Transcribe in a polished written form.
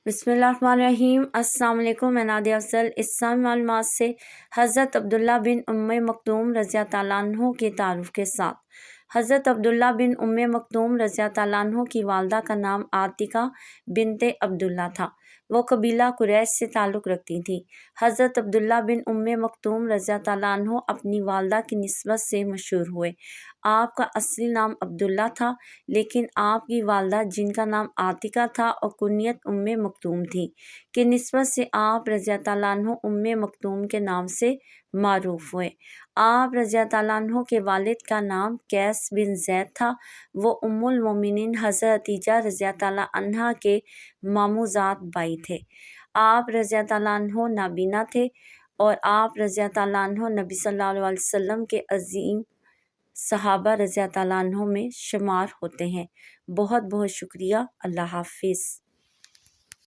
بسم اللہ الرحمن الرحیم۔ السلام علیکم۔ میں نادیہ افضل۔ اسلامی معلومات سے حضرت عبداللہ بن مکتوم رضی اللہ تعالیٰ عنہ کے تعارف کے ساتھ۔ حضرت عبداللہ بن مکتوم رضی اللہ تعالیٰ عنہ کی والدہ کا نام عاتقہ بنت عبداللہ تھا۔ وہ قبیلہ قریش سے تعلق رکھتی تھیں۔ حضرت عبداللہ بن مکتوم رضی اللہ تعالیٰ عنہ اپنی والدہ کی نسبت سے مشہور ہوئے۔ آپ کا اصلی نام عبداللہ تھا، لیکن آپ کی والدہ جن کا نام عاتقہ تھا اور کنیت مکتوم تھی کی نسبت سے آپ رضی اللہ تعالیٰ عنہ مکتوم کے نام سے معروف ہوئے۔ آپ رضی اللہ تعالیٰ عنہ کے والد کا نام قیس بن زید تھا۔ وہ المومنین حضرت خدیجہ رضی اللہ تعالیٰ عنہا کے ماموزاد بھائی تھے۔ آپ رضی اللہ تعالیٰ عنہ نابینا تھے اور آپ رضی اللہ تعالیٰ عنہ نبی صلی اللہ علیہ وسلم کے عظیم صحابہ رضی اللہ تعالیٰ عنہ میں شمار ہوتے ہیں۔ بہت بہت شکریہ۔ اللہ حافظ۔